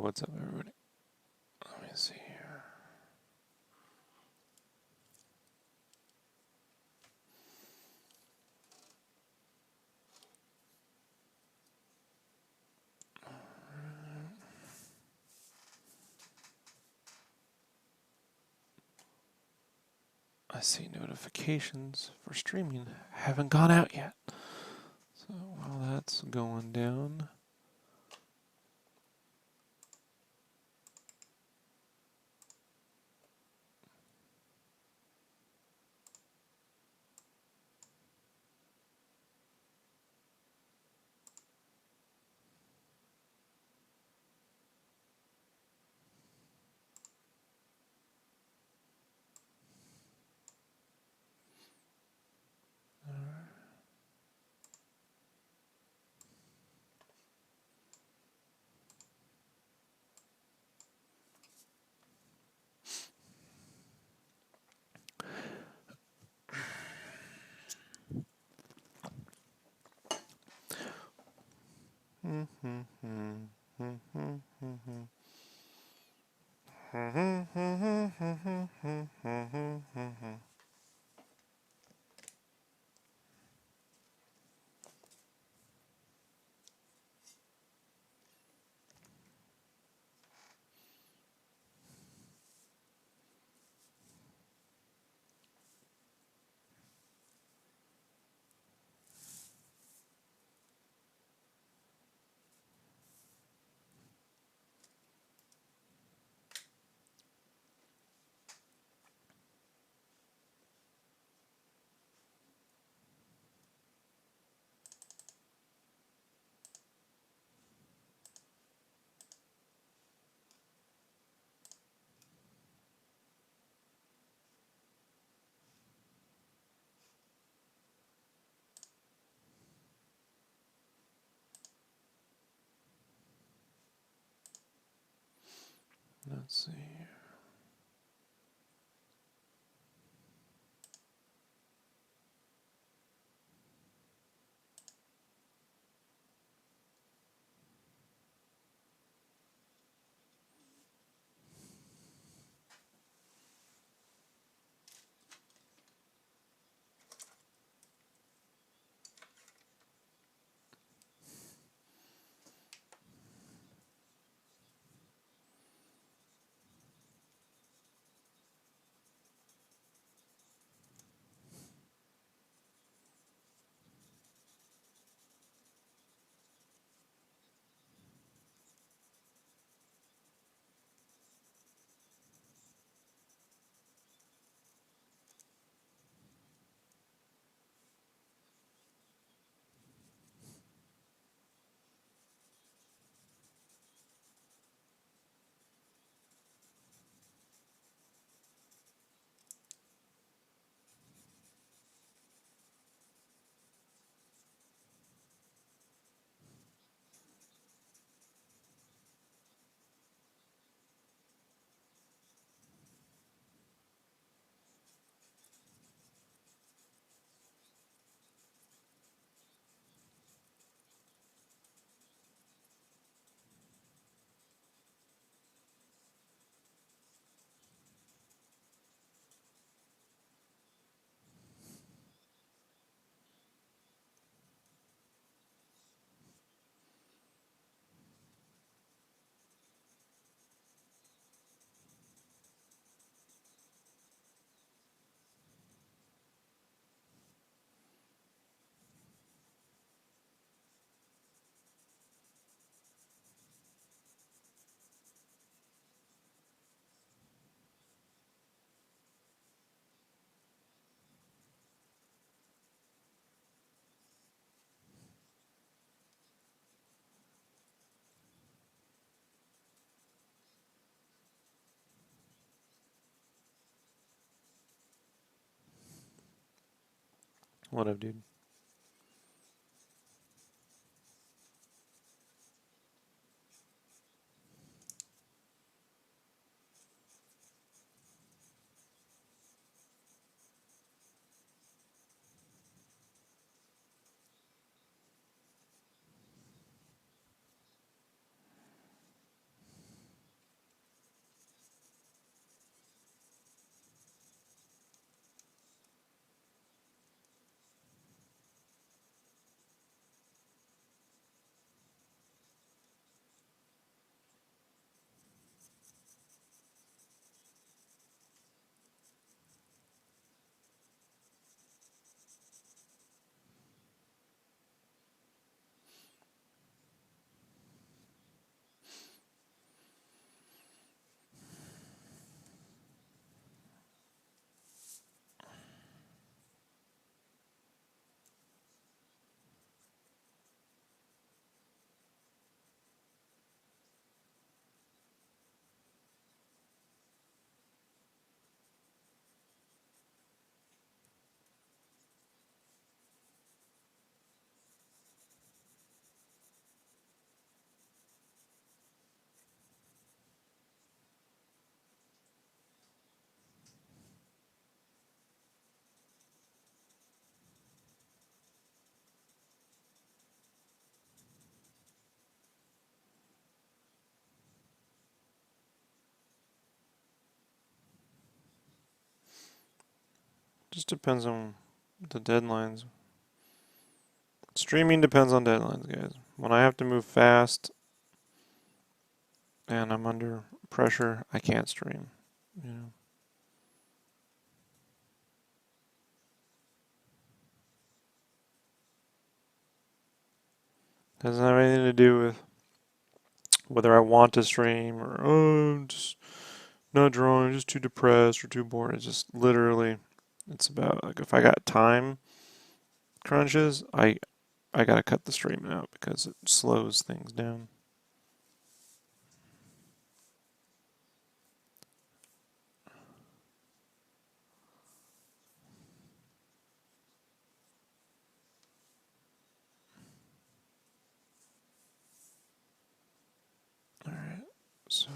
what's up, everybody? Let me see here. I see notifications for streaming haven't gone out yet. So while that's going down, let's see here. What up, dude? Just depends on the deadlines. Streaming depends on deadlines, guys. When I have to move fast and I'm under pressure, I can't stream. You know. Doesn't have anything to do with whether I want to stream or I'm just not drawing, just too depressed or too bored. It's just literally, it's about like if I got time crunches, I gotta cut the streaming out because it slows things down. All right, so.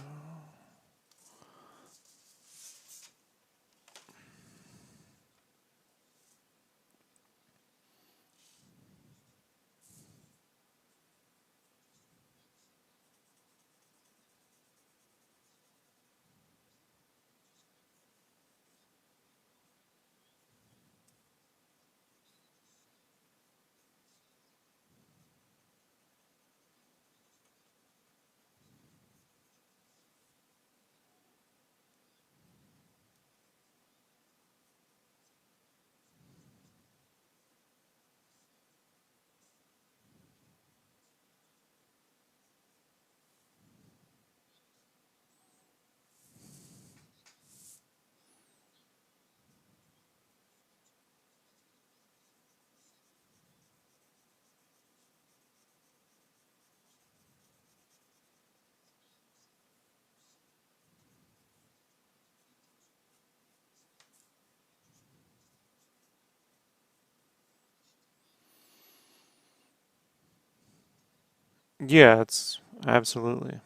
Yeah, it's absolutely.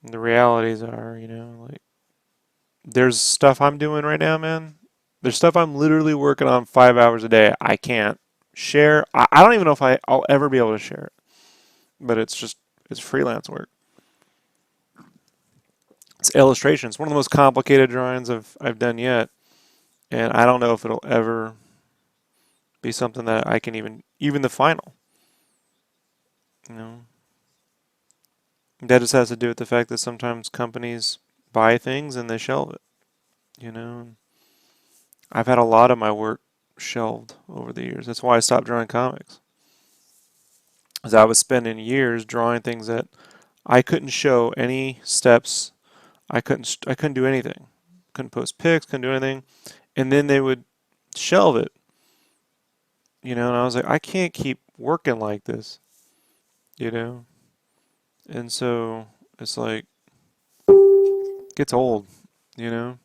The realities are, like there's stuff I'm doing right now, man. There's stuff I'm literally working on 5 hours a day. I can't share. I don't even know if I'll ever be able to share it. But it's freelance work. It's illustrations. One of the most complicated drawings I've done yet, and I don't know if it'll ever be something that I can even the final. You know, that just has to do with the fact that sometimes companies buy things and they shelve it. You know, I've had a lot of my work shelved over the years. That's why I stopped drawing comics. As I was spending years drawing things that I couldn't show any steps. I couldn't do anything. Couldn't post pics. Couldn't do anything. And then they would shelve it. And I was like, I can't keep working like this. You know. And so it's like it gets old. You know.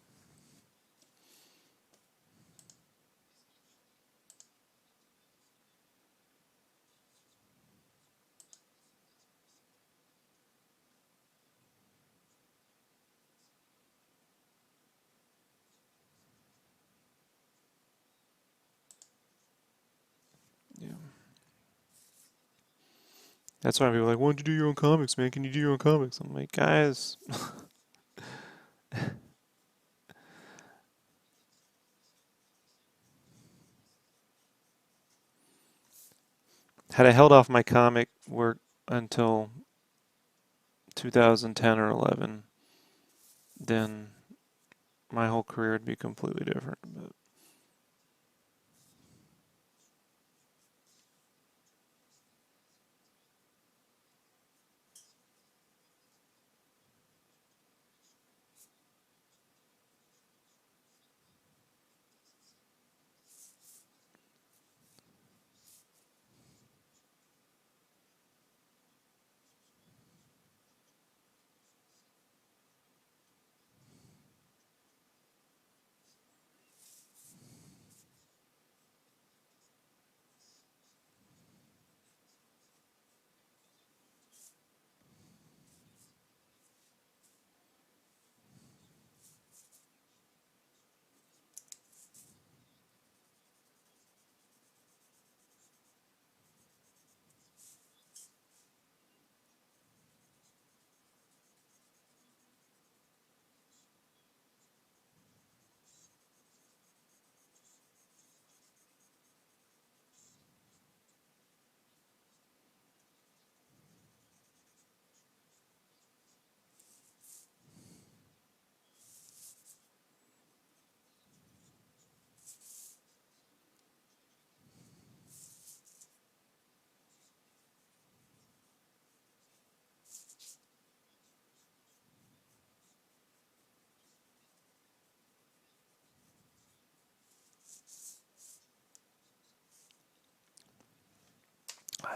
Yeah. That's why people are like, why don't you do your own comics, man? Can you do your own comics? I'm like, guys, had I held off my comic work until 2010 or 11, then my whole career would be completely different. But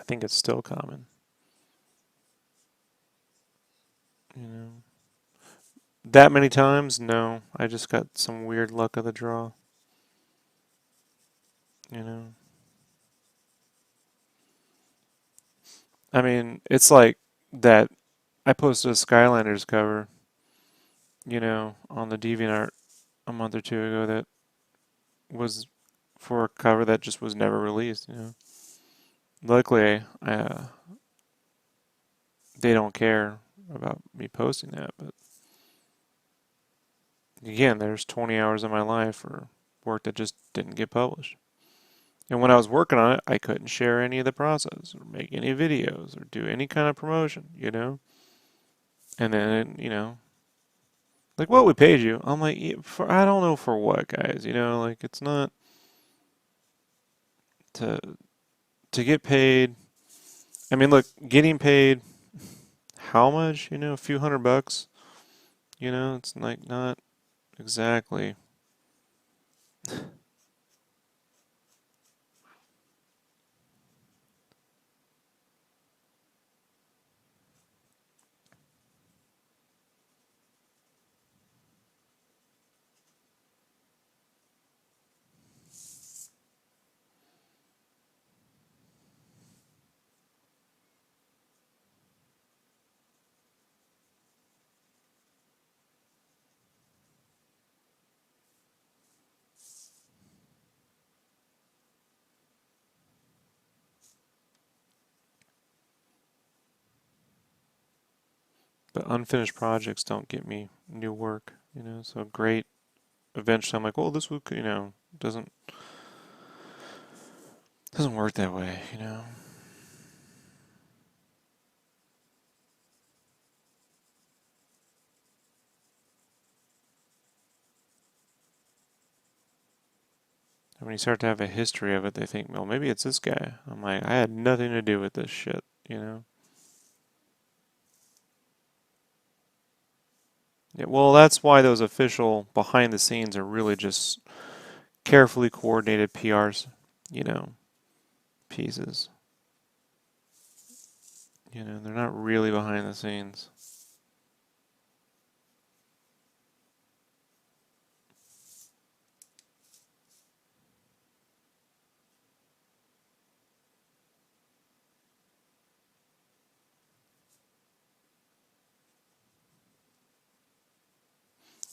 think it's still common. That many times? No. I just got some weird luck of the draw. You know. I mean, it's like that. I posted a Skylanders cover, on the DeviantArt a month or two ago that was for a cover that just was never released. Luckily, they don't care about me posting that, but again, there's 20 hours of my life for work that just didn't get published. And when I was working on it, I couldn't share any of the process or make any videos or do any kind of promotion. And then, like, what we paid you? I'm like, I don't know for what, guys. Like, it's not to get paid. I mean, look, getting paid how much? A few $100. It's like not exactly. But unfinished projects don't get me new work. So great. Eventually, I'm like, well, this would, doesn't work that way. And when you start to have a history of it, they think, well, maybe it's this guy. I'm like, I had nothing to do with this shit. Yeah, well, that's why those official behind the scenes are really just carefully coordinated PRs, you know, pieces. They're not really behind the scenes.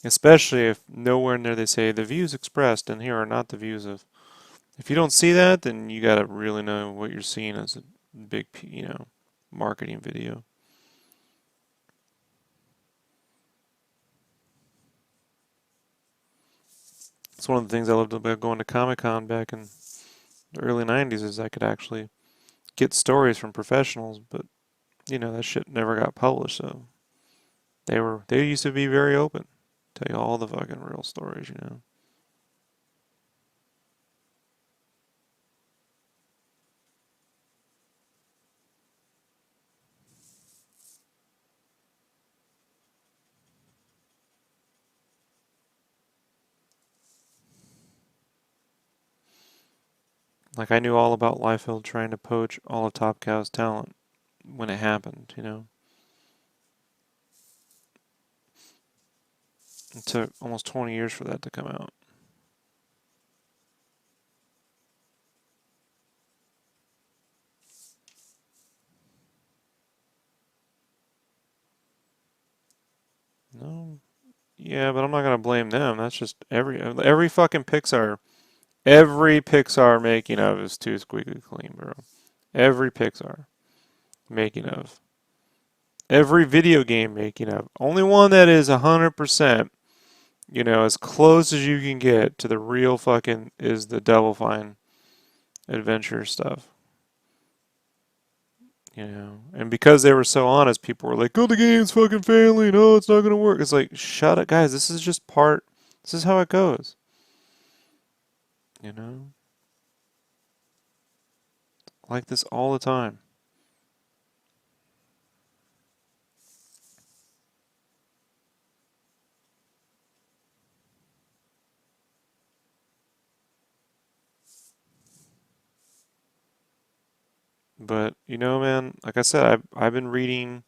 Especially if nowhere in there they say the views expressed and here are not the views of. If you don't see that, then you gotta really know what you're seeing as a big, marketing video. It's one of the things I loved about going to Comic-Con back in the early 90s is I could actually get stories from professionals, but that shit never got published, so they used to be very open. Tell you all the fucking real stories. Like I knew all about Liefeld trying to poach all of Top Cow's talent when it happened. It took almost 20 years for that to come out. No, yeah, but I'm not gonna blame them. That's just every fucking every Pixar making of is too squeaky clean, bro. Every Pixar making of, every video game making of. Only one that is 100%, as close as you can get to the real fucking is the Double Fine adventure stuff. And because they were so honest, people were like, "Oh, the game's fucking failing. Oh, it's not gonna work." It's like, shut up, guys. This is just part. This is how it goes. You know, like this all the time. But, you know, man, like I said, I've been reading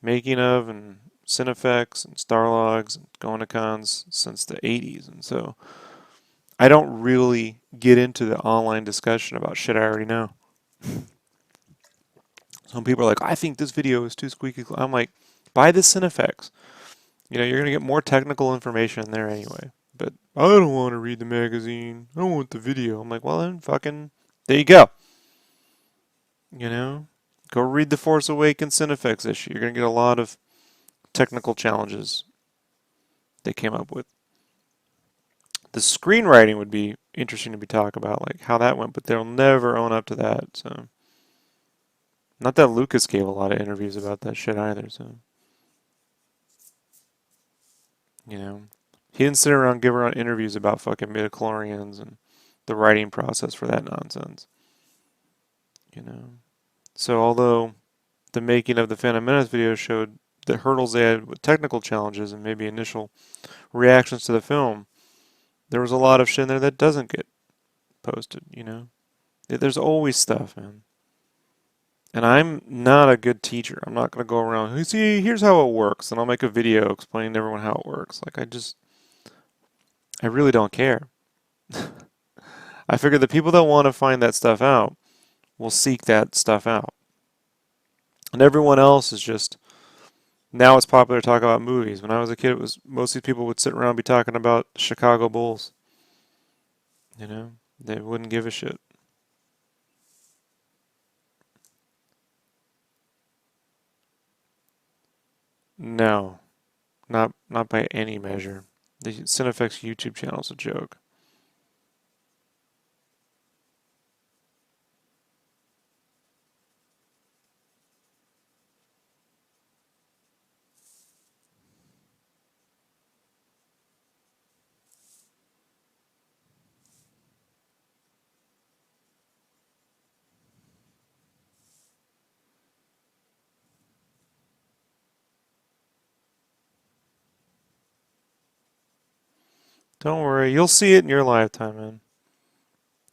making of and Cinefex and Starlogs and going to cons since the 80s. And so I don't really get into the online discussion about shit I already know. Some people are like, I think this video is too squeaky clean. I'm like, buy the Cinefex. You know, you're going to get more technical information in there anyway. But I don't want to read the magazine. I want the video. I'm like, well, then fucking, there you go. You know, go read the Force Awakens Cinefex issue. You're going to get a lot of technical challenges they came up with. The screenwriting would be interesting to be talk about, like how that went, but they'll never own up to that. So, not that Lucas gave a lot of interviews about that shit either. So, you know, he didn't sit around give around interviews about fucking midichlorians and the writing process for that nonsense. You know, so although the making of the Phantom Menace video showed the hurdles they had with technical challenges and maybe initial reactions to the film, there was a lot of shit in there that doesn't get posted, you know? There's always stuff, man. And I'm not a good teacher. I'm not going to go around, hey, see, here's how it works, and I'll make a video explaining to everyone how it works. Like, I really don't care. I figure the people that want to find that stuff out will seek that stuff out. And everyone else is just, now it's popular to talk about movies. When I was a kid, it was most of these people would sit around and be talking about Chicago Bulls. You know, they wouldn't give a shit. No, not by any measure. The Cinefex YouTube channel is a joke. Don't worry, you'll see it in your lifetime, man.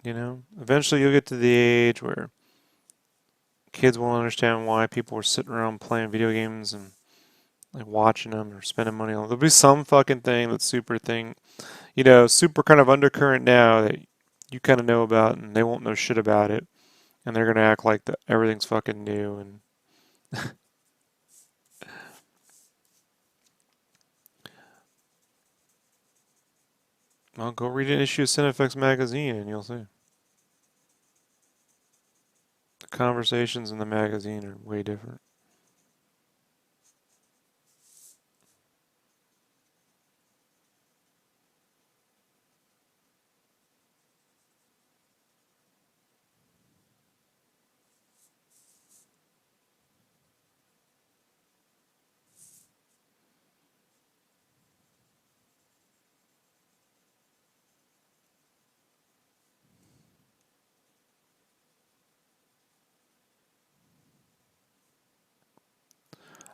You know, eventually you'll get to the age where kids won't understand why people are sitting around playing video games and like watching them or spending money on them. There'll be some fucking thing that's super thing, you know, super kind of undercurrent now that you kind of know about, and they won't know shit about it, and they're gonna act like everything's fucking new. And well, go read an issue of Cinefex magazine, and you'll see. The conversations in the magazine are way different.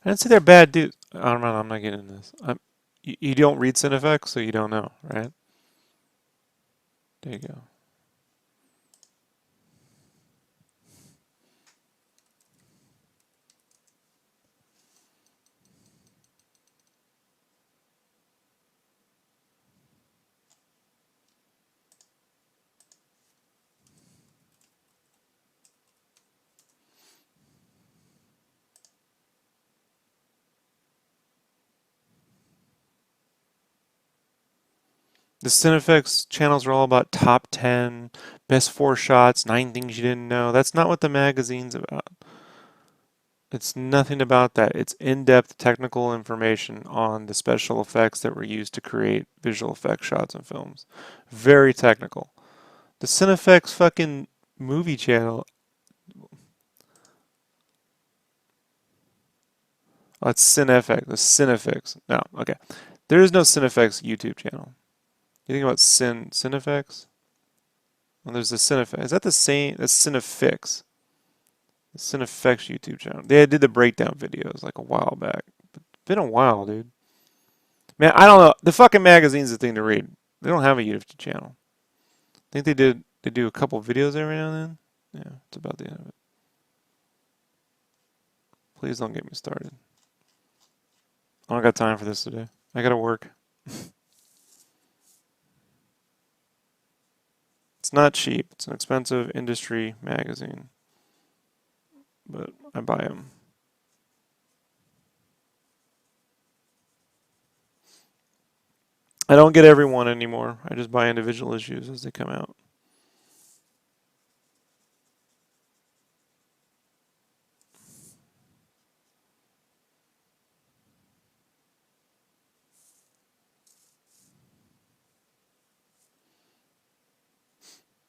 I didn't say they're bad dudes. I'm not getting into this. You don't read Cinefex, so you don't know, right? There you go. The Cinefex channels are all about top 10, best 4 shots, 9 things you didn't know. That's not what the magazine's about. It's nothing about that. It's in-depth technical information on the special effects that were used to create visual effects shots and films. Very technical. The Cinefex fucking movie channel, oh, it's Cinefex. The Cinefex. No, okay. There is no Cinefex YouTube channel. You think about Cinefex? Well, there's the Cinefex. Is that the same? That's Cinefix. The Cinefex YouTube channel. They did the breakdown videos like a while back. But it's been a while, dude. Man, I don't know. The fucking magazine's the thing to read. They don't have a YouTube channel. I think they do a couple videos every now and then. Yeah, it's about the end of it. Please don't get me started. I don't got time for this today. I gotta work. It's not cheap. It's an expensive industry magazine, but I buy them. I don't get every one anymore. I just buy individual issues as they come out.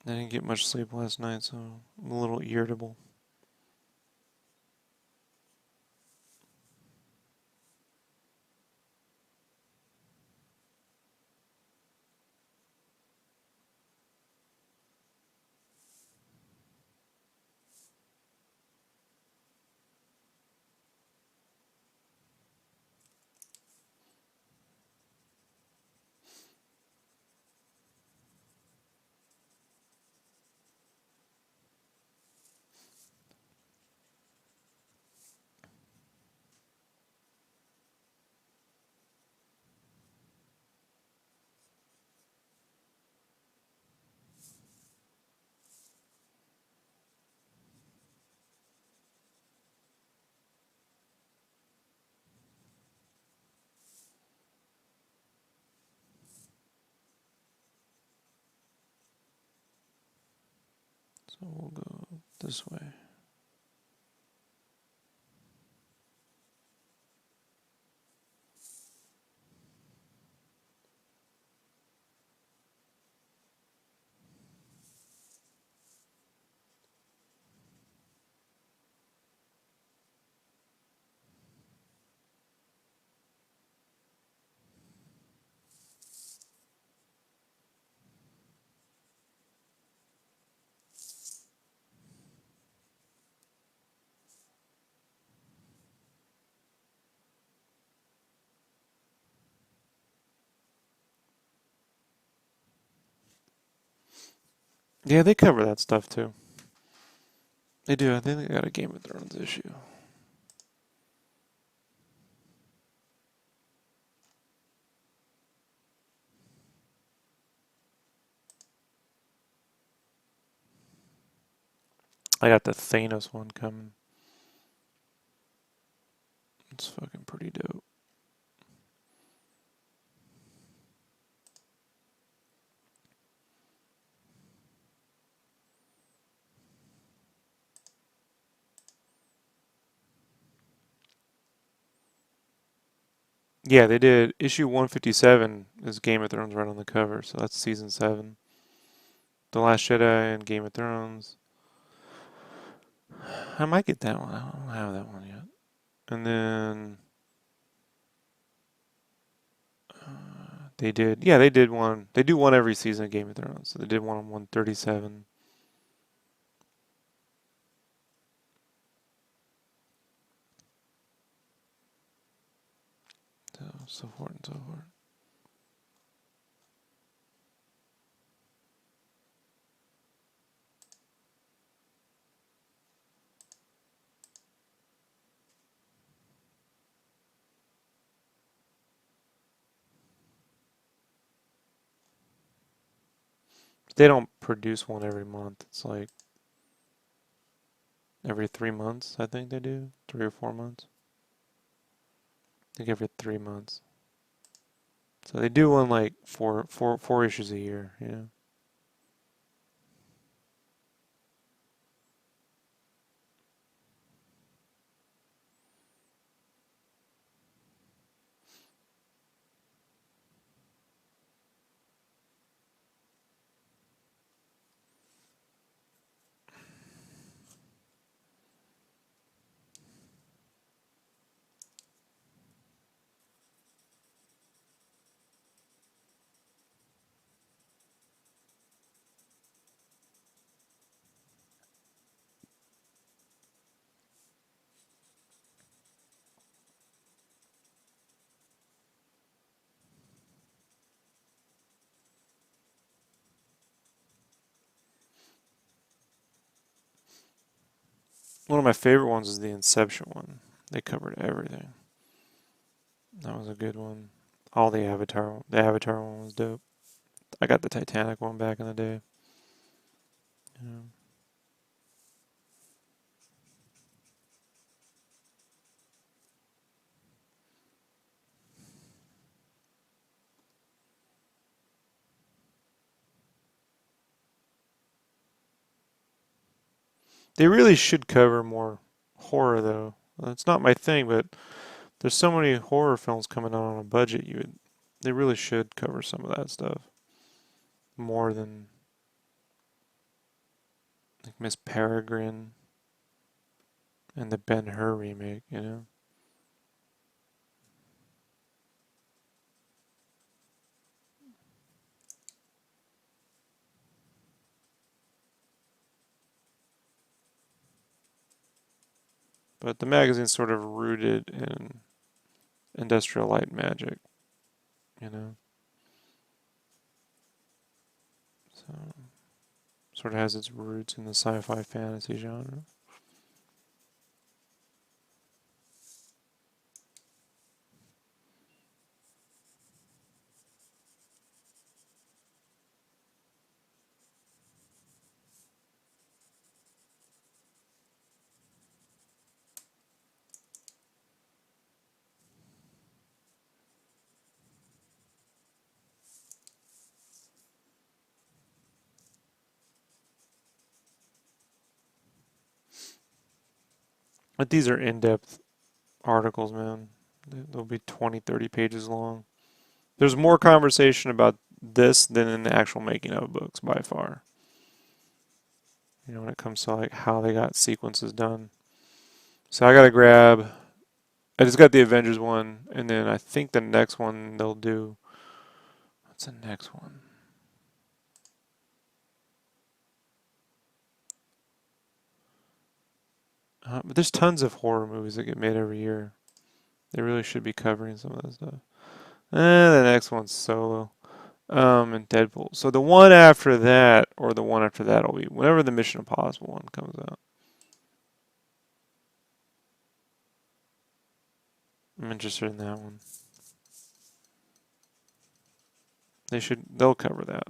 I didn't get much sleep last night, so I'm a little irritable. So we'll go this way. Yeah, they cover that stuff too. They do. I think they got a Game of Thrones issue. I got the Thanos one coming. It's fucking pretty dope. Yeah, they did. Issue 157 is Game of Thrones right on the cover, so that's season 7. The Last Jedi and Game of Thrones. I might get that one. I don't have that one yet. And then they did. Yeah, they did one. They do one every season of Game of Thrones. So they did one on 137. So forth and so forth. They don't produce one every month. It's like every 3 months, I think they do. 3 or 4 months. I think every 3 months. So they do one like four issues a year, yeah. One of my favorite ones is the Inception one. They covered everything. That was a good one. All the Avatar one was dope. I got the Titanic one back in the day. Yeah. They really should cover more horror, though. It's not my thing, but there's so many horror films coming out on a budget. They really should cover some of that stuff more than like Miss Peregrine and the Ben-Hur remake. You know. But the magazine's sort of rooted in industrial light and magic. You know. So sort of has its roots in the sci-fi fantasy genre. But these are in-depth articles, man. They'll be 20, 30 pages long. There's more conversation about this than in the actual making of books by far. You know, when it comes to like how they got sequences done. So I gotta grab. I just got the Avengers one, and then I think the next one they'll do. What's the next one? But there's tons of horror movies that get made every year. They really should be covering some of that stuff. The next one's Solo. And Deadpool. So the one after that, or the one after that, will be whenever the Mission Impossible one comes out. I'm interested in that one. They'll cover that.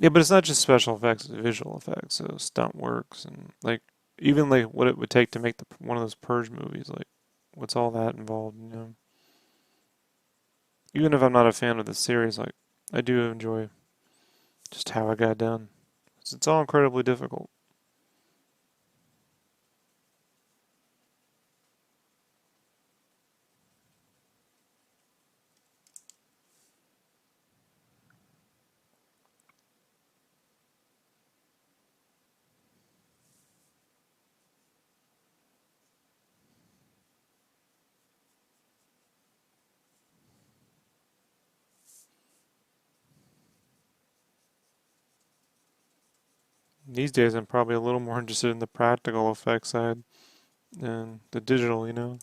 Yeah, but it's not just special effects; it's visual effects. So stunt works and like even like what it would take to make one of those Purge movies. Like, what's all that involved? You know, even if I'm not a fan of the series, like I do enjoy just how it got done. It's all incredibly difficult. These days, I'm probably a little more interested in the practical effects side than the digital, you know?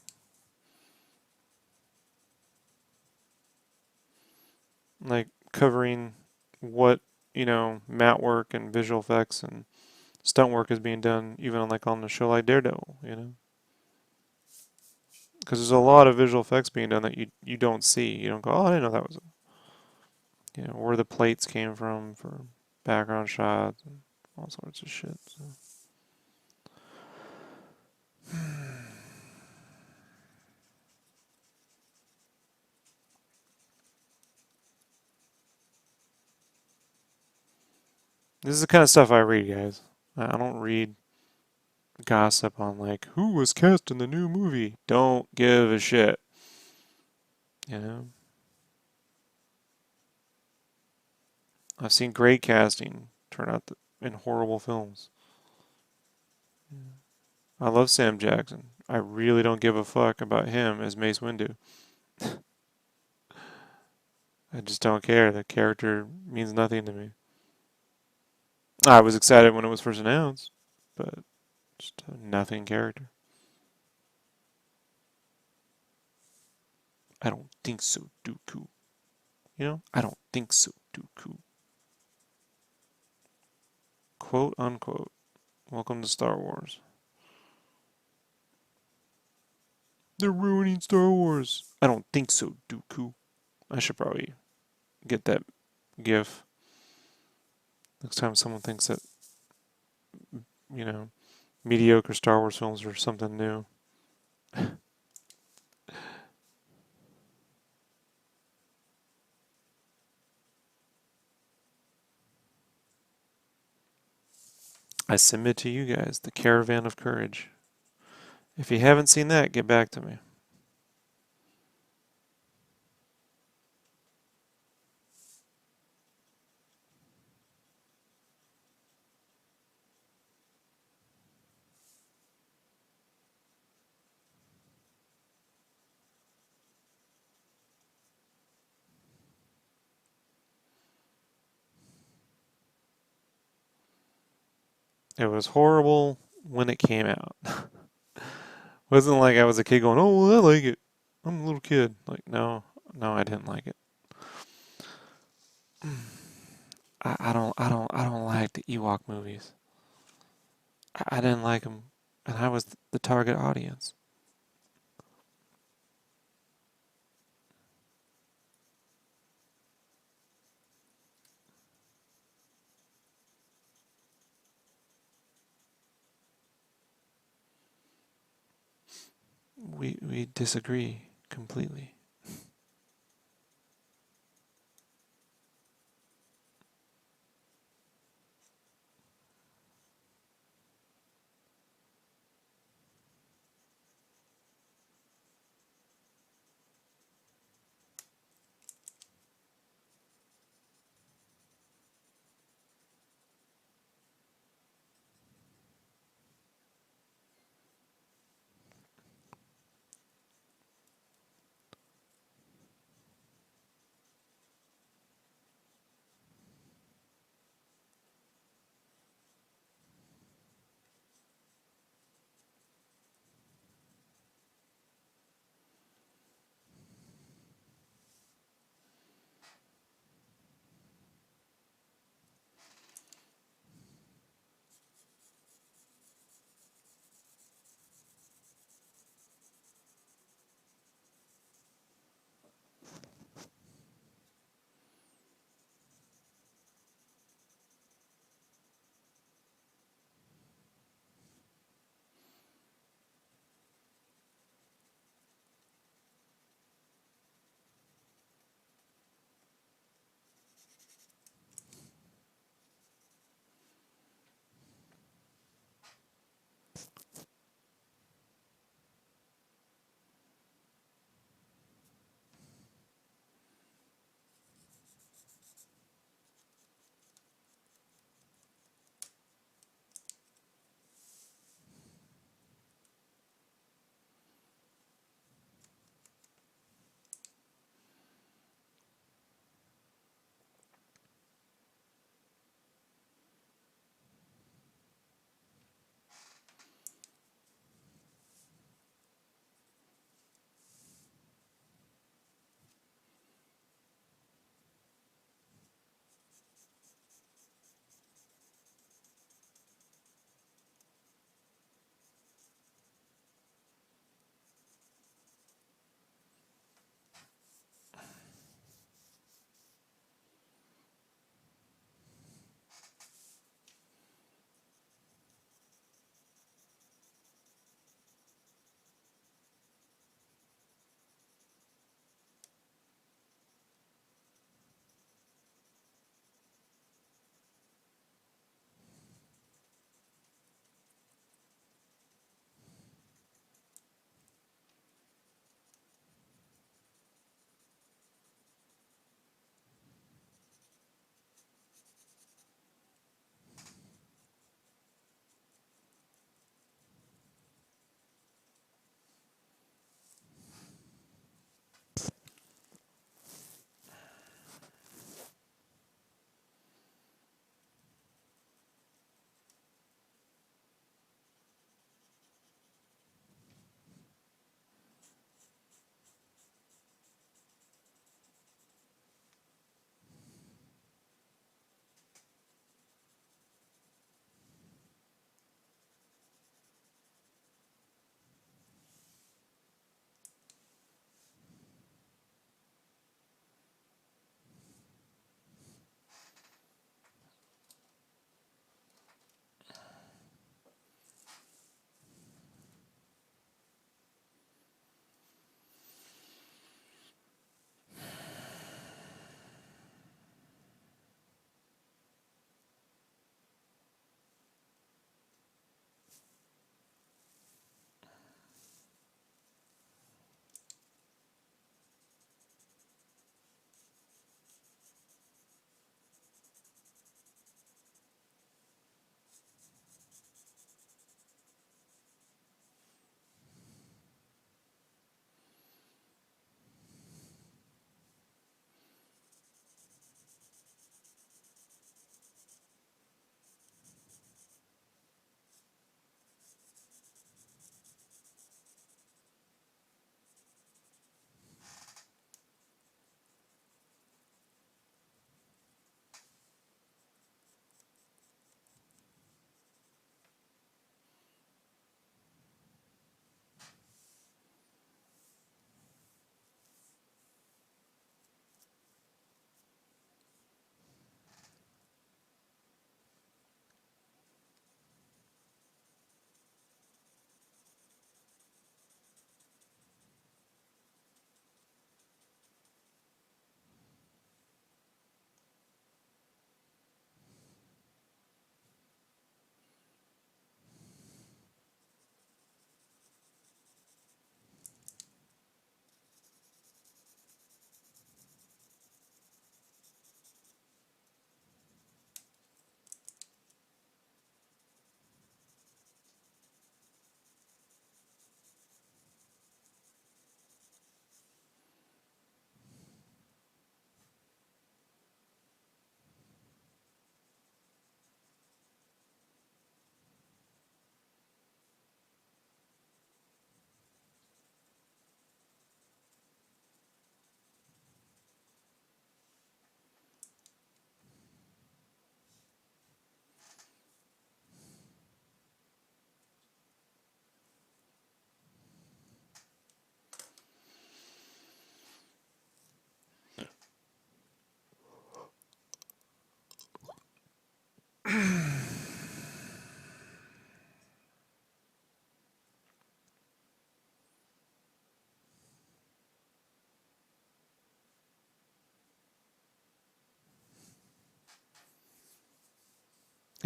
Like covering what, matte work and visual effects and stunt work is being done even on like on a show like Daredevil, you know? Because there's a lot of visual effects being done that you don't see. You don't go, oh, I didn't know that was, where the plates came from for background shots and all sorts of shit. So. This is the kind of stuff I read, guys. I don't read gossip on like who was cast in the new movie. Don't give a shit. You know, I've seen great casting turn out in horrible films. I love Sam Jackson. I really don't give a fuck about him as Mace Windu. I just don't care. The character means nothing to me. I was excited when it was first announced, but just a nothing character. I don't think so, Dooku. I don't think so, Dooku. Quote unquote. Welcome to Star Wars. They're ruining Star Wars. I don't think so, Dooku. I should probably get that gif next time someone thinks that, you know, mediocre Star Wars films are something new. I submit to you guys The Caravan of Courage. If you haven't seen that, get back to me. It was horrible when it came out. Wasn't like I was a kid going, "Oh, well, I like it. I'm a little kid." Like, no, no, I didn't like it. I don't like the Ewok movies. I didn't like them, and I was the target audience. We disagree completely.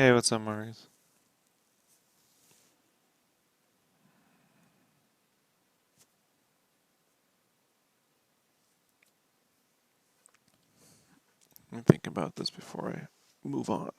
Hey, what's up, Maurice? Let me think about this before I move on.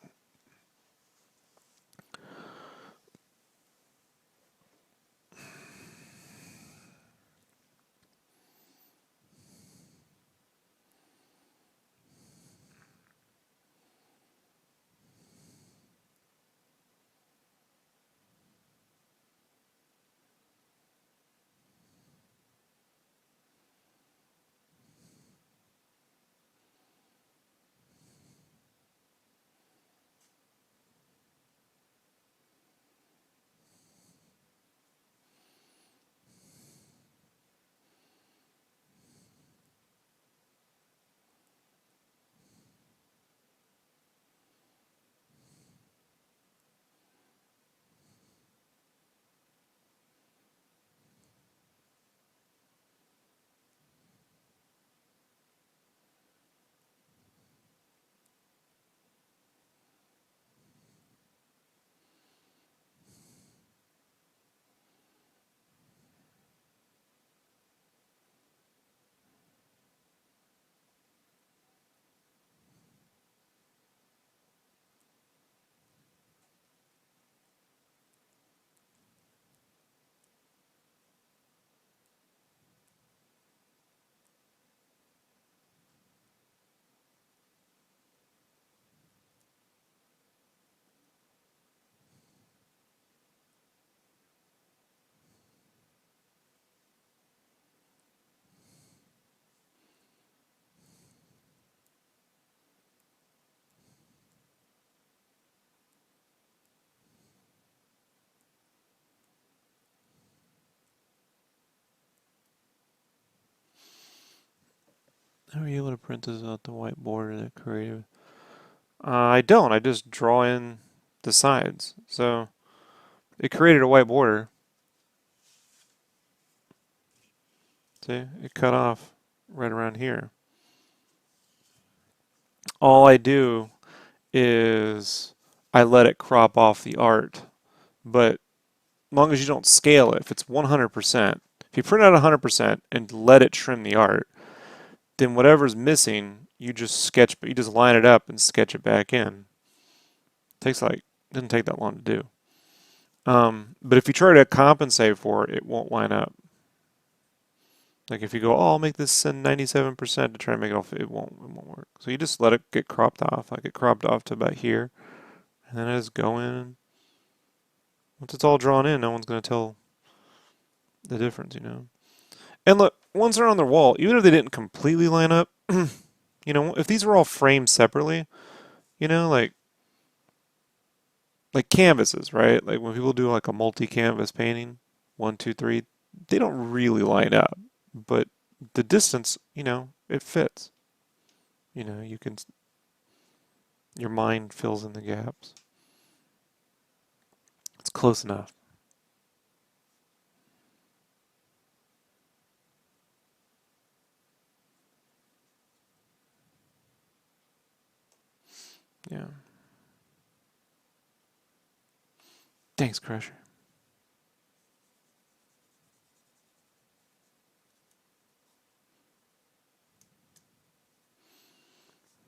How are you able to print this out the white border that creative? I don't. I just draw in the sides. So it created a white border. See, it cut off right around here. All I do is I let it crop off the art, but as long as you don't scale it, if it's 100%, if you print out 100% and let it trim the art, then whatever's missing, you just you just line it up and sketch it back in. Doesn't take that long to do. But if you try to compensate for it, it won't line up. Like if you go, oh, I'll make this 97% to try and make it off, it won't work. So you just let it get cropped off, like it cropped off to about here, and then I just go in. Once it's all drawn in, no one's gonna tell the difference, you know. And look, once they're on their wall, even if they didn't completely line up, you know, if these were all framed separately, you know, like canvases, right? Like when people do like a multi-canvas painting, one, two, three, they don't really line up, but the distance, you know, it fits. You know, your mind fills in the gaps. It's close enough. Yeah. Thanks, Crusher.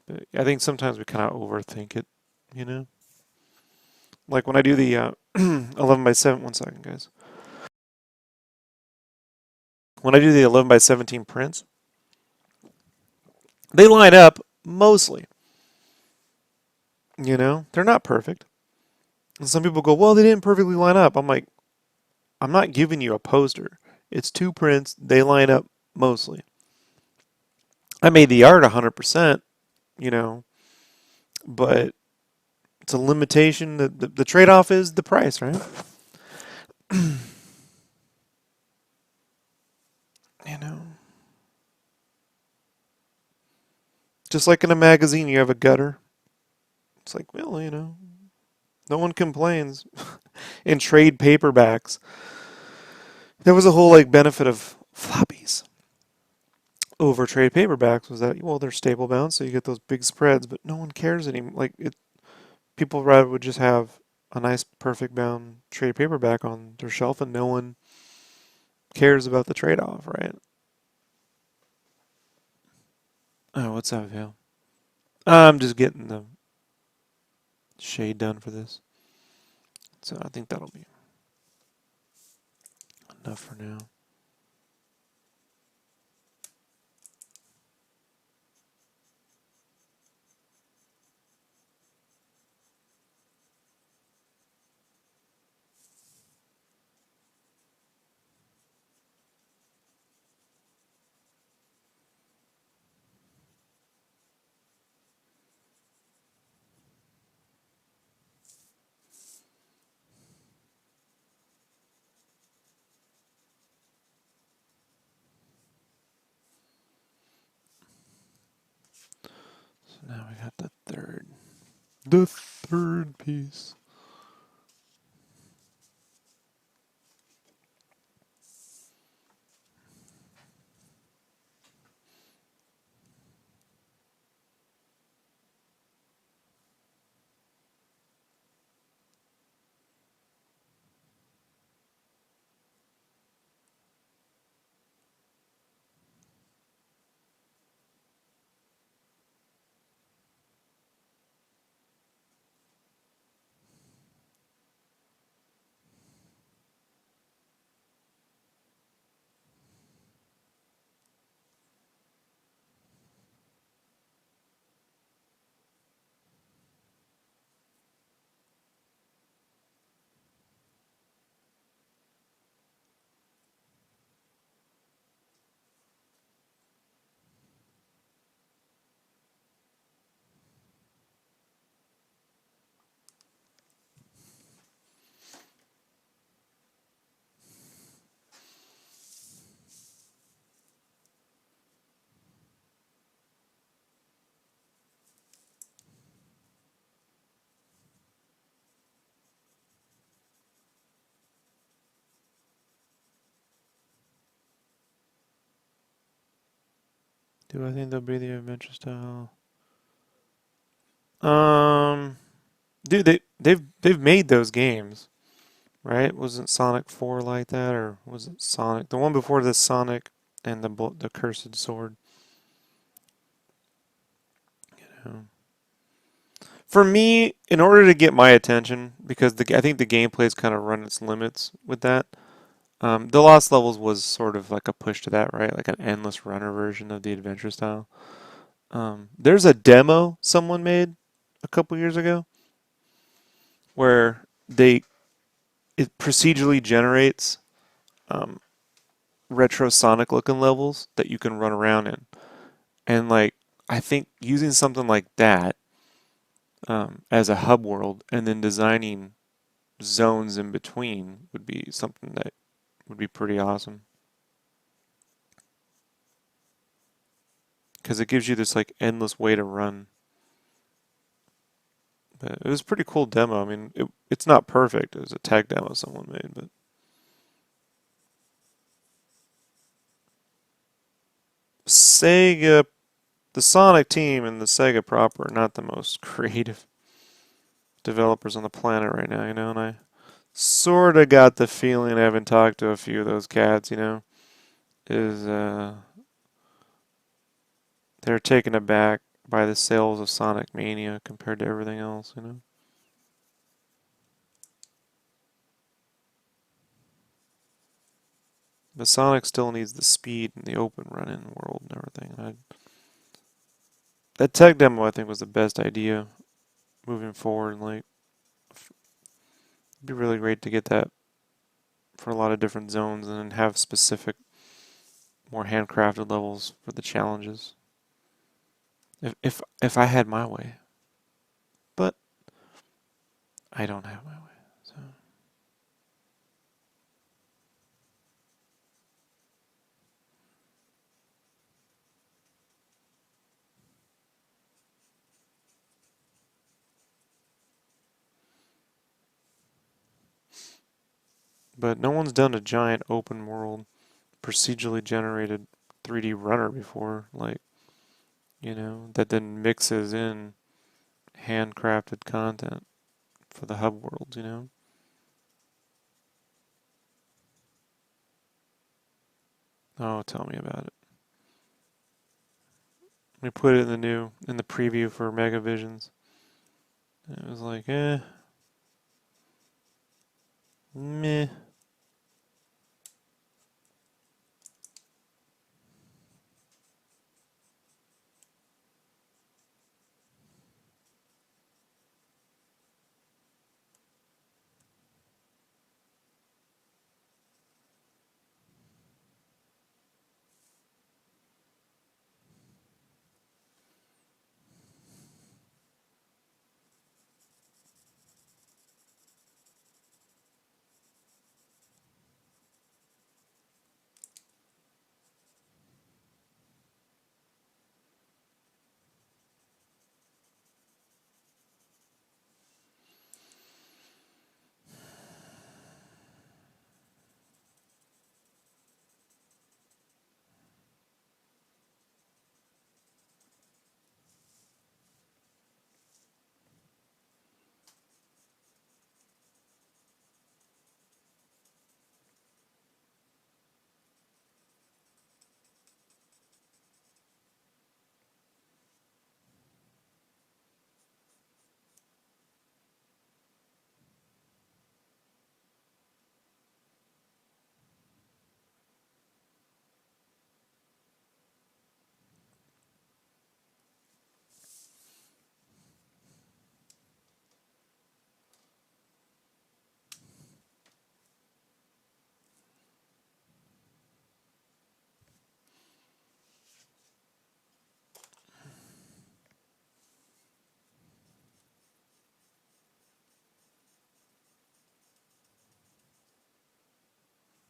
But I think sometimes we kind of overthink it, you know? Like when I do the 11 by 7, one second, guys. When I do the 11 by 17 prints, they line up mostly. You know, they're not perfect. And some people go, well, they didn't perfectly line up. I'm like, I'm not giving you a poster. It's two prints. They line up mostly. I made the art 100%, you know, but it's a limitation. The trade-off is the price, right? You know, just like in a magazine, you have a gutter. It's like, well, you know, no one complains. In trade paperbacks, there was a whole like benefit of floppies over trade paperbacks was that well they're stable bound, so you get those big spreads, but no one cares anymore. Like it, People rather would just have a nice, perfect bound trade paperback on their shelf, and no one cares about the trade-off, right? Oh, what's up, Vale? I'm just getting the shade done for this, so I think that'll be enough for now. So now we got the third piece. Do I think they'll be the adventure style? Dude, they've made those games, right? Wasn't Sonic 4 like that, or was it Sonic? The one before this, Sonic and the Cursed Sword. You For me, in order to get my attention, because I think the gameplay's kind of run its limits with that. The Lost Levels was sort of like a push to that, right? Like an endless runner version of the adventure style. There's a demo someone made a couple years ago where it procedurally generates um, retro Sonic looking levels that you can run around in. And like I think using something like that as a hub world and then designing zones in between would be something that would be pretty awesome. Because it gives you this like endless way to run. But it was a pretty cool demo. I mean, it's not perfect. It was a tech demo someone made, but Sega, the Sonic team and the Sega proper are not the most creative developers on the planet right now, and I sort of got the feeling, having talked to a few of those cats, is they're taken aback by the sales of Sonic Mania compared to everything else. But Sonic still needs the speed and the open run-in world and everything. That tech demo, I think, was the best idea moving forward. Like, it'd be really great to get that for a lot of different zones and then have specific, more handcrafted levels for the challenges. If I had my way, but I don't have my way. So, but no one's done a giant open world, procedurally generated 3D runner before, like that then mixes in handcrafted content for the hub world, you know? Oh, tell me about it. We put it in the preview for Megavisions. It was like, meh.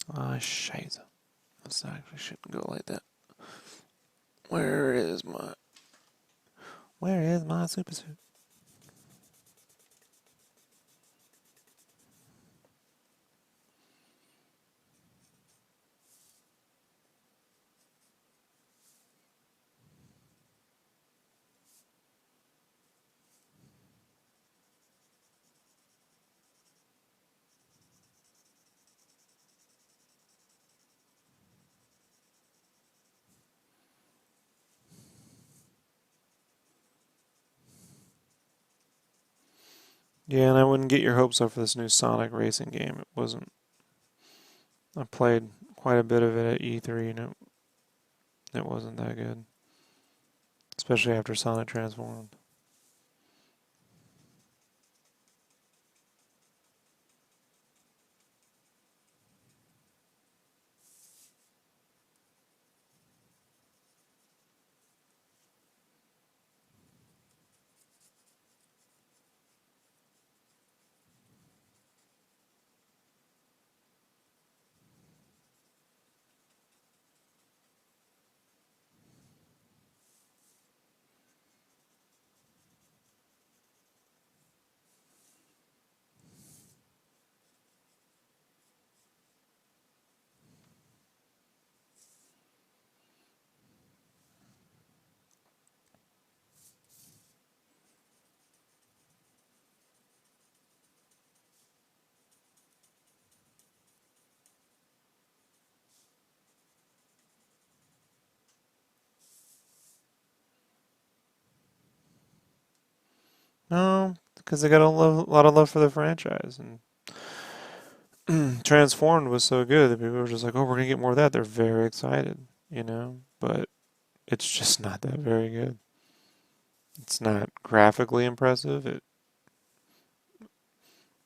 Ah, scheiße. This actually shouldn't go like that. Where is my super suit? Yeah, and I wouldn't get your hopes up for this new Sonic racing game. It wasn't. I played quite a bit of it at E3, and it wasn't that good, especially after Sonic transformed. No, because they got a lot of love for the franchise, and Transformed was so good that people were just like, "Oh, we're gonna get more of that." They're very excited, you know. But it's just not that very good. It's not graphically impressive.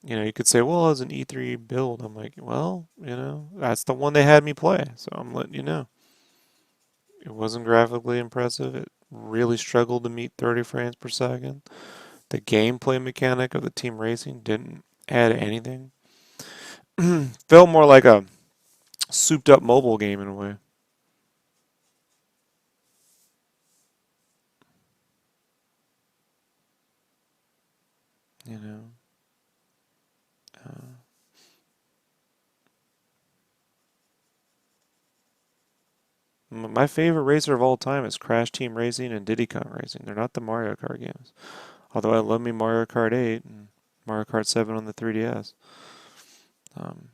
You could say, "Well, it's an E3 build." I'm like, "Well, that's the one they had me play, so I'm letting you know." It wasn't graphically impressive. It really struggled to meet 30 frames per second. The gameplay mechanic of the team racing didn't add anything. Felt more like a souped up mobile game in a way. You know, uh, my favorite racer of all time is Crash Team Racing and Diddy Kong Racing. They're not the Mario Kart games. Although I love me Mario Kart 8 and Mario Kart 7 on the 3DS. Um,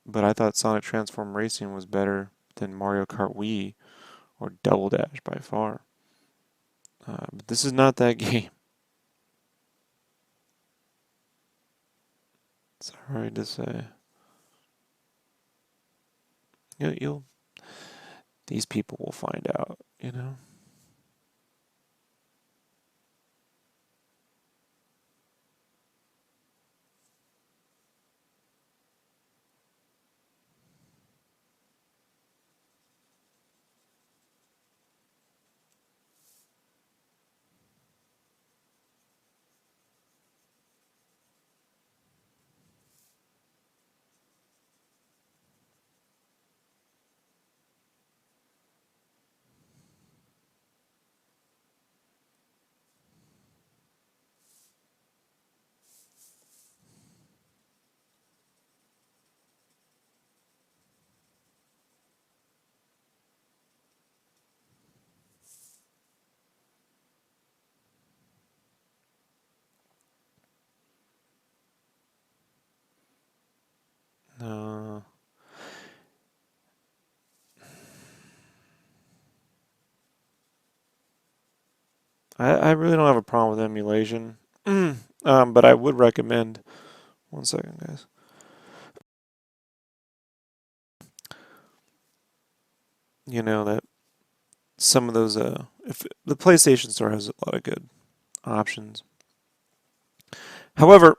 but I thought Sonic Transform Racing was better than Mario Kart Wii or Double Dash by far. But this is not that game. Sorry to say. You'll these people will find out, you know? Uh, I really don't have a problem with emulation. But I would recommend, one second, guys. You know that some of those, if the PlayStation Store has a lot of good options. However,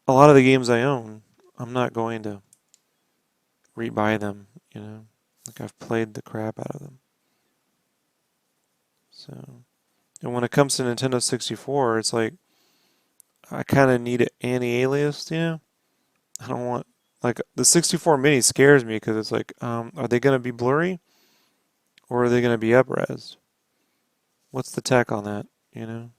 a lot of the games I own, I'm not going to rebuy them. You know, like I've played the crap out of them. So, and when it comes to Nintendo 64, it's like I kind of need it anti-aliased. You know, I don't want like the 64 mini scares me because it's like, are they gonna be blurry or are they gonna be up-res? What's the tech on that? You know.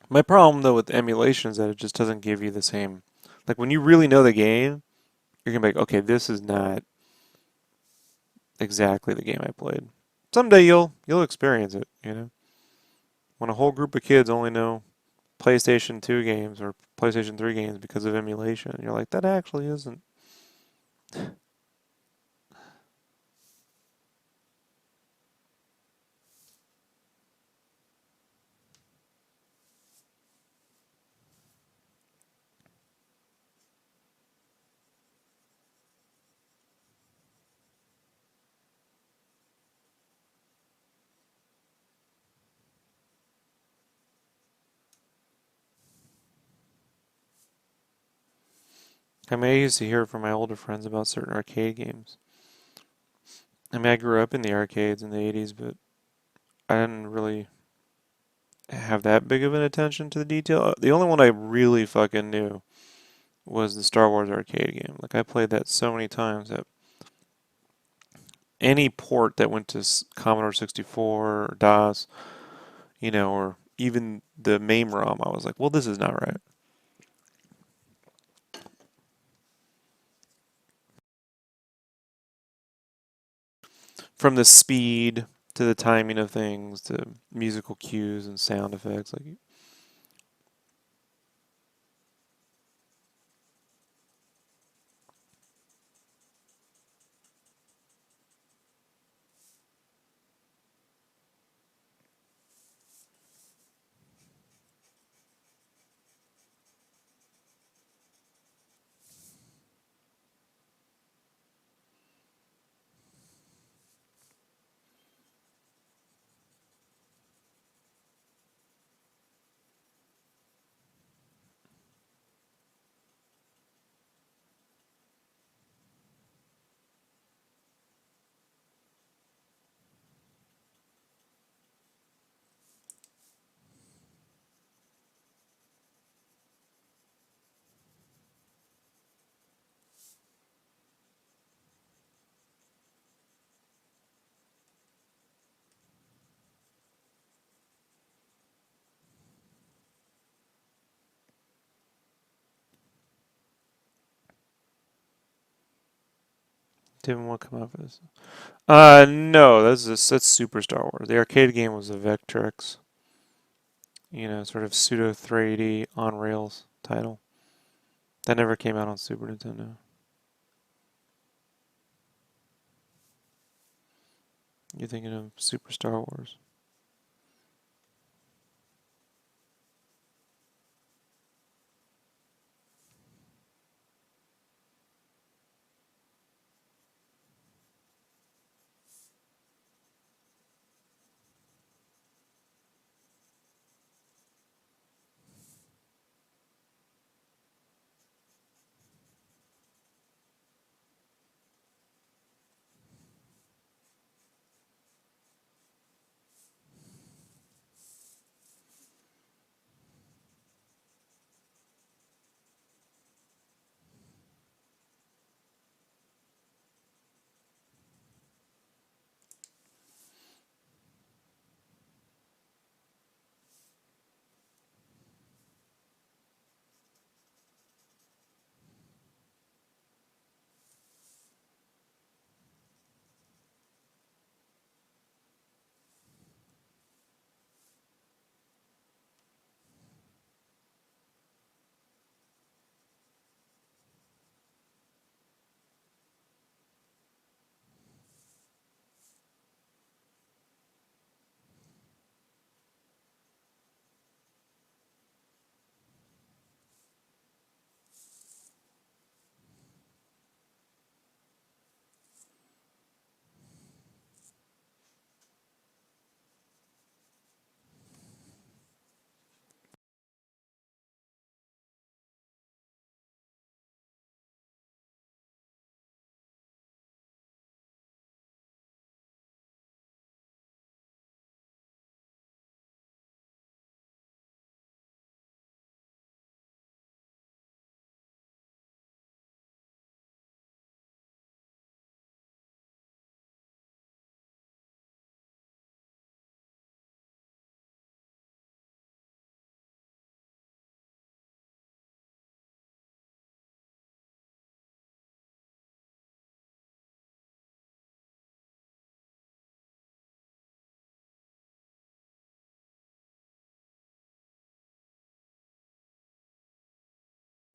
My problem though with emulation is that it just doesn't give you the same. Like when you really know the game, you're gonna be like, okay, this is not exactly the game I played. Someday you'll experience it, you know. When a whole group of kids only know PlayStation 2 games or PlayStation 3 games because of emulation, you're like, that actually isn't. I mean, I used to hear from my older friends about certain arcade games. I mean, I grew up in the arcades in the 80s, but I didn't really have that big of an attention to the detail. The only one I really fucking knew was the Star Wars arcade game. Like I played that so many times that any port that went to Commodore 64 or DOS, you know, or even the MAME ROM, I was like, well, this is not right. From the speed to the timing of things to musical cues and sound effects, like, Didn't want to come out for this. No, that's Super Star Wars. The arcade game was a Vectrex, sort of pseudo 3D on rails title. That never came out on Super Nintendo. You're thinking of Super Star Wars.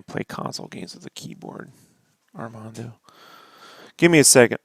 Play console games with a keyboard, Armando. Give me a second.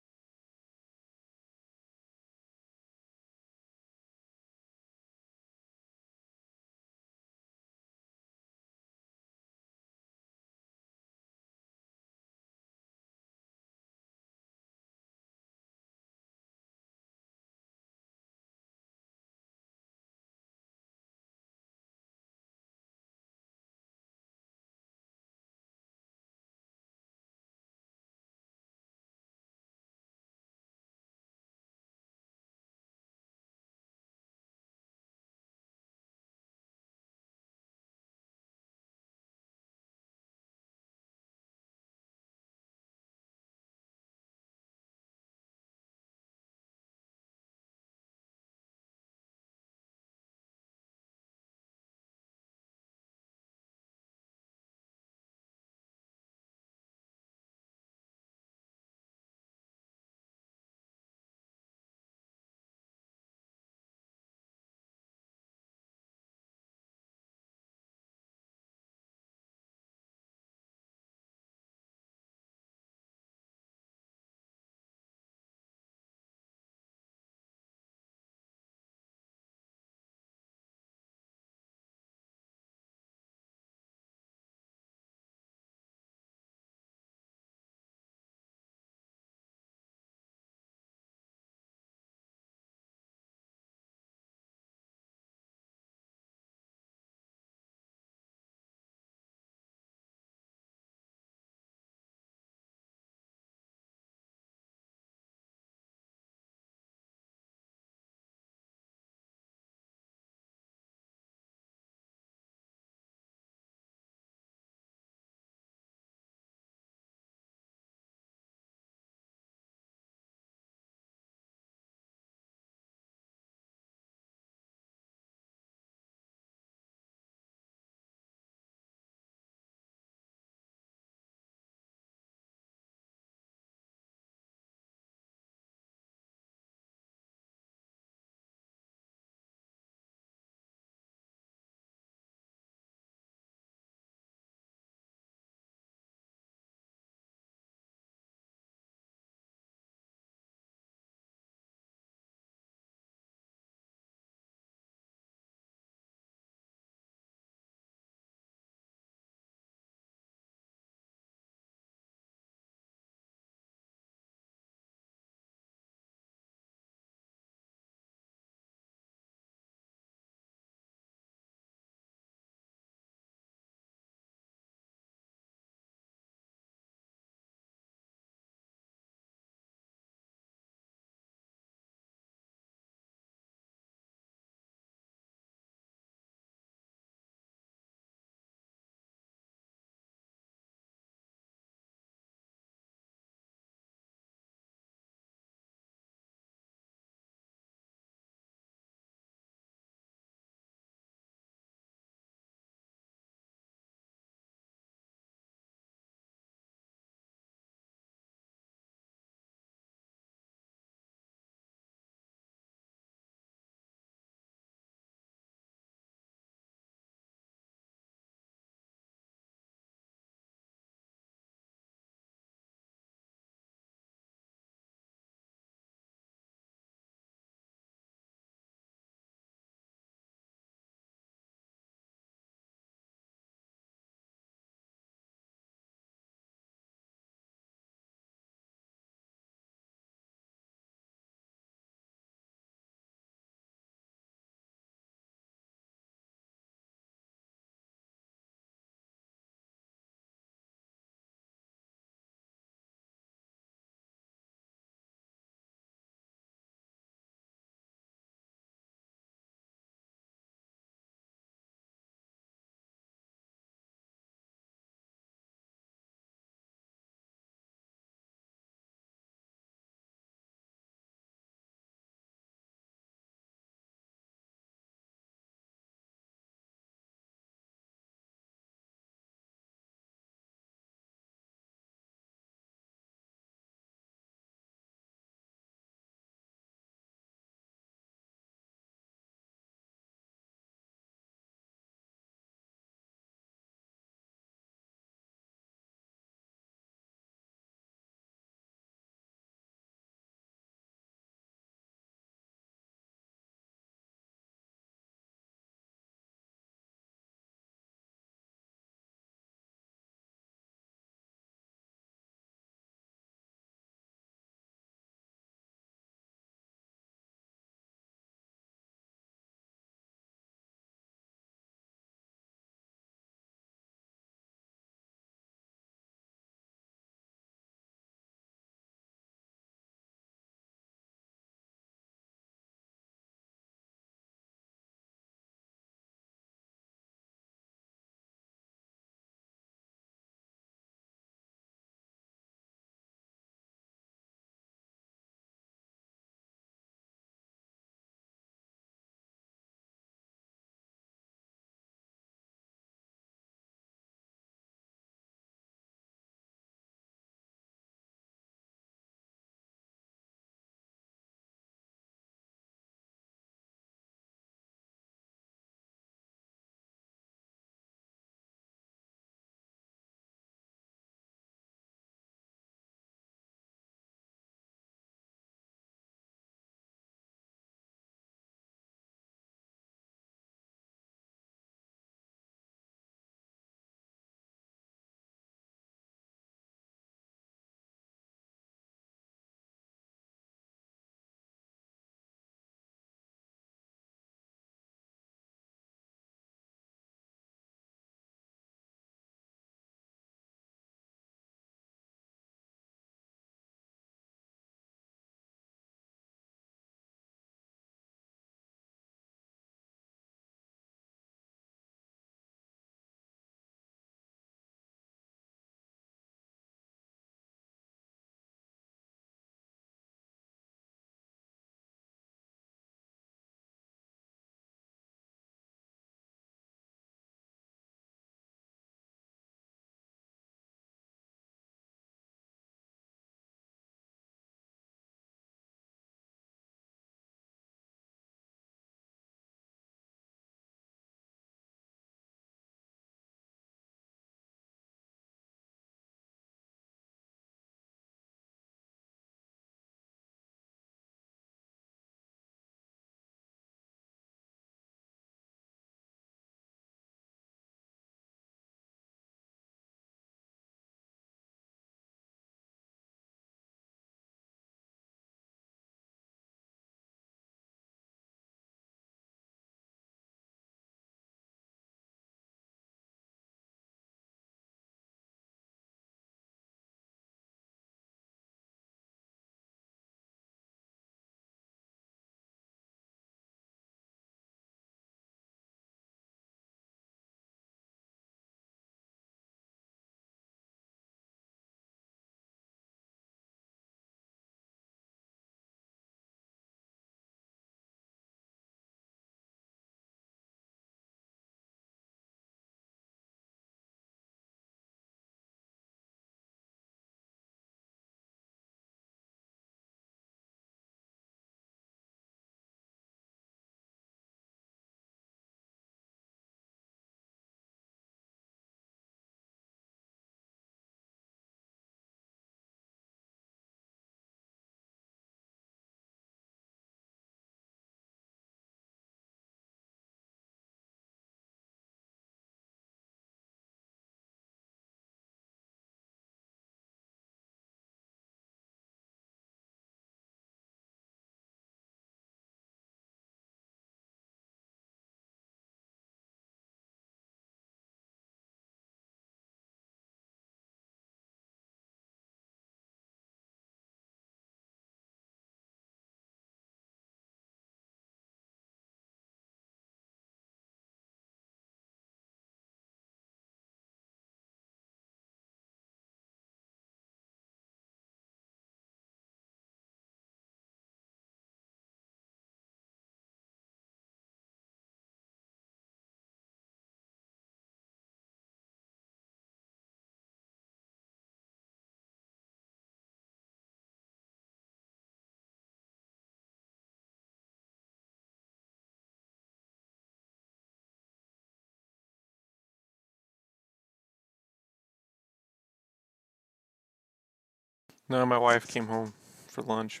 No, my wife came home for lunch.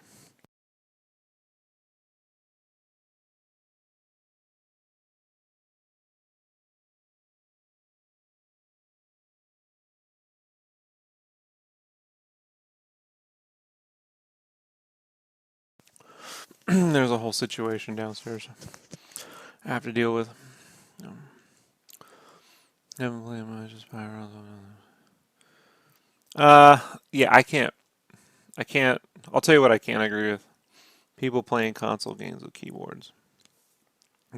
There's a whole situation downstairs I have to deal with. Haven't played much Spyro. Yeah, I can't. I can't. I'll tell you what I can't agree with. People playing console games with keyboards.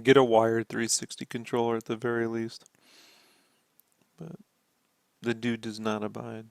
Get a wired 360 controller at the very least. But the dude does not abide.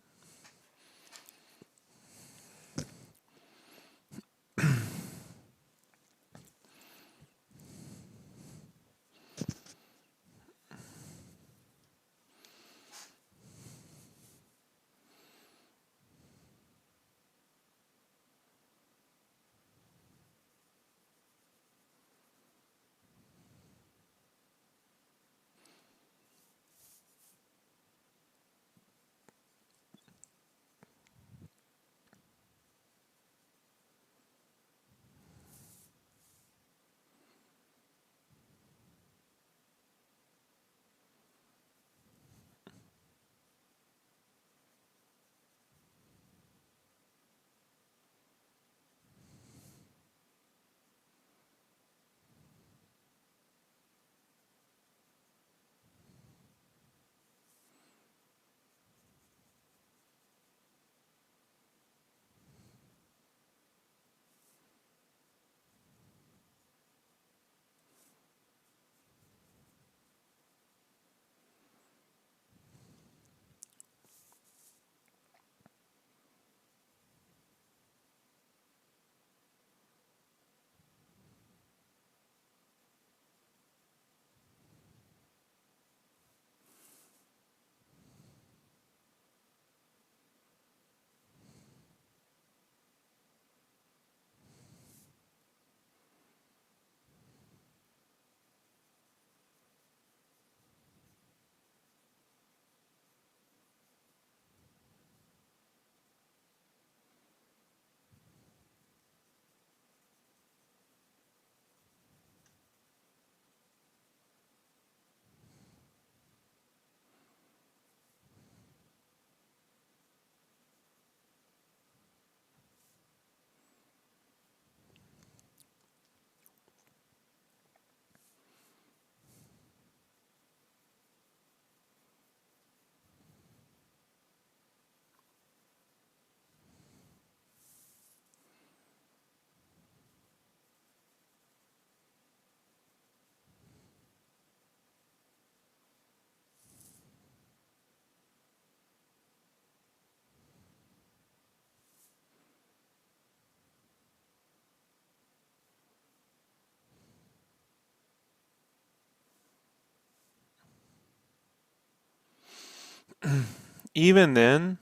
Even then,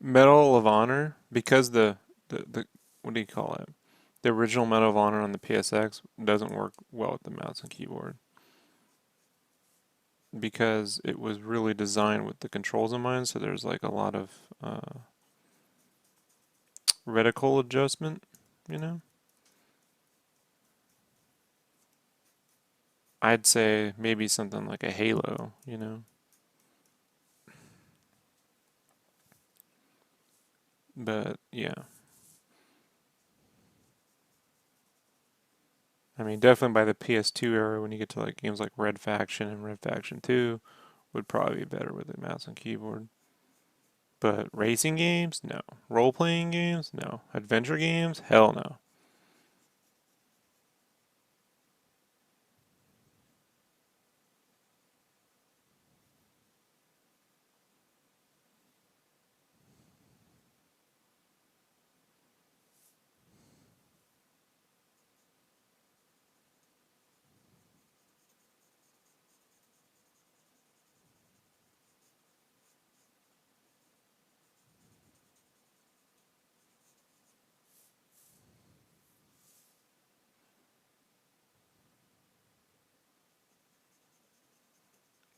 Medal of Honor, because the what do you call it? The original Medal of Honor on the PSX doesn't work well with the mouse and keyboard because it was really designed with the controls in mind. So there's like a lot of reticle adjustment, you know. I'd say maybe something like a Halo, you know. But yeah, I mean, definitely by the PS2 era, when you get to like games like Red Faction and Red Faction 2, would probably be better with a mouse and keyboard. But racing games, no. Role playing games, no. Adventure games, hell no.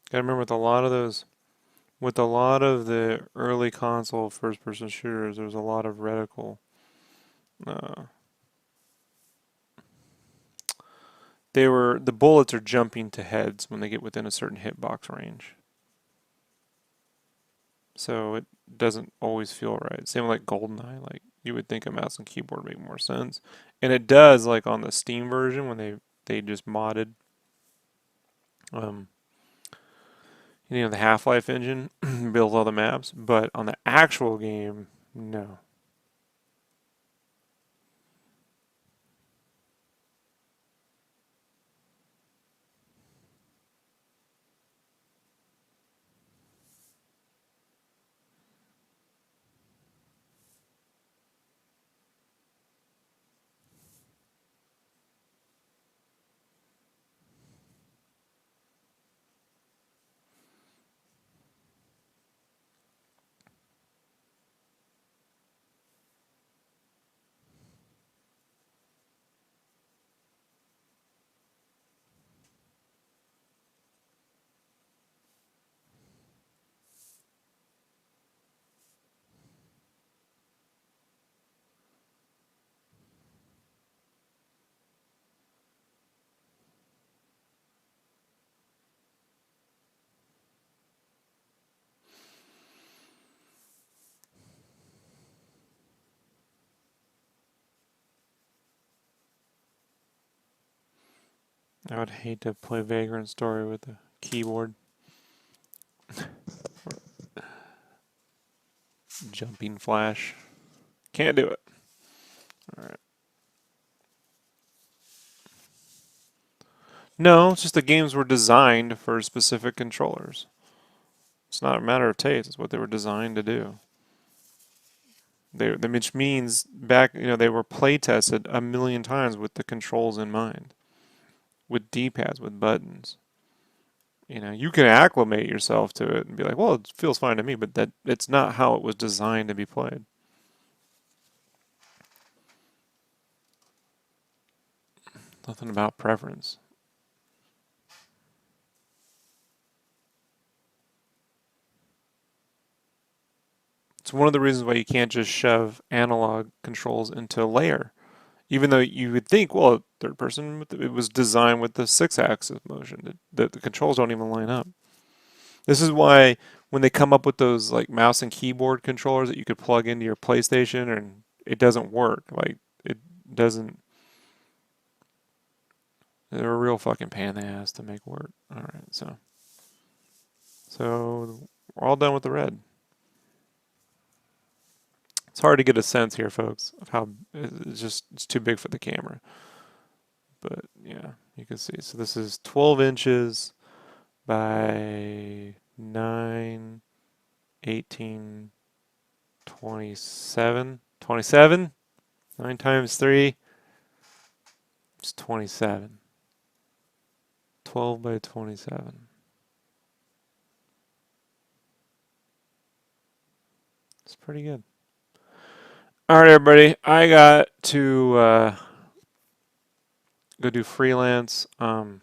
Gotta remember with a lot of those With a lot of the early console first-person shooters, there's a lot of reticle. Uh, the bullets are jumping to heads when they get within a certain hitbox range. So it doesn't always feel right. Same like GoldenEye, like you would think a mouse and keyboard make more sense. And it does like on the Steam version when they just modded um the Half-Life engine built all the maps, but on the actual game, no. I would hate to play Vagrant Story with a keyboard. Jumping flash. Can't do it. Alright. No, it's just the games were designed for specific controllers. It's not a matter of taste, it's what they were designed to do. Which means back, they were play tested a million times with the controls in mind, with D-pads, with buttons. You can acclimate yourself to it and be like, well, it feels fine to me, but that it's not how it was designed to be played. Nothing about preference. It's one of the reasons why you can't just shove analog controls into a layer. Even though you would think, well, third person, it was designed with the 6-axis motion. The controls don't even line up. This is why when they come up with those like mouse and keyboard controllers that you could plug into your PlayStation and it doesn't work. Like it doesn't. They're a real fucking pain in the ass to make work. All right, so we're all done with the red. It's hard to get a sense here, folks, of how it's too big for the camera. But yeah, you can see. So this is 12 inches by 9, 18, 27. 27? 9 times 3 is 27. 12 by 27. It's pretty good. All right, everybody. I got to go do freelance. I'll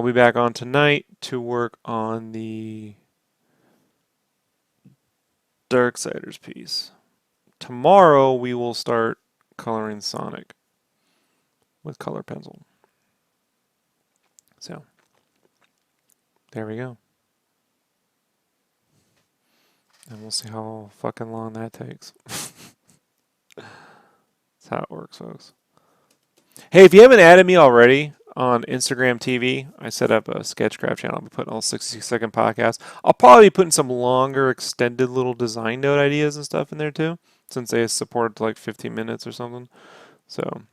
be back on tonight to work on the Darksiders piece. Tomorrow we will start coloring Sonic with color pencil. So, there we go. And we'll see how fucking long that takes. That's how it works, folks. Hey, if you haven't added me already on Instagram TV, I set up a Sketchcraft channel. I'll be putting all 60-second podcasts. I'll probably be putting some longer, extended little design note ideas and stuff in there too, since they support it to like 15 minutes or something. So,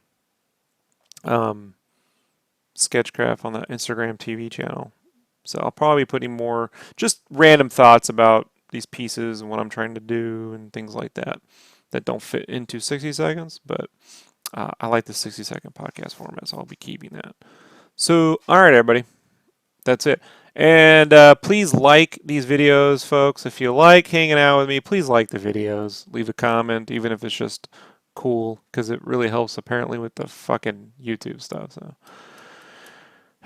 Sketchcraft on the Instagram TV channel. So I'll probably be putting more just random thoughts about these pieces and what I'm trying to do and things like that don't fit into 60 seconds, but I like the 60-second podcast format, so I'll be keeping that. So, all right, everybody. That's it. And please like these videos, folks. If you like hanging out with me, please like the videos. Leave a comment, even if it's just cool, because it really helps, apparently, with the fucking YouTube stuff. So,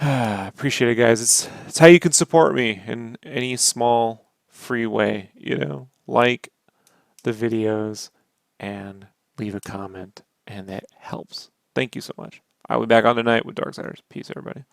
appreciate it, guys. It's how you can support me in any small free way, you know, like the videos and leave a comment, and that helps. Thank you so much. I'll be back on tonight with Darksiders. Peace, everybody.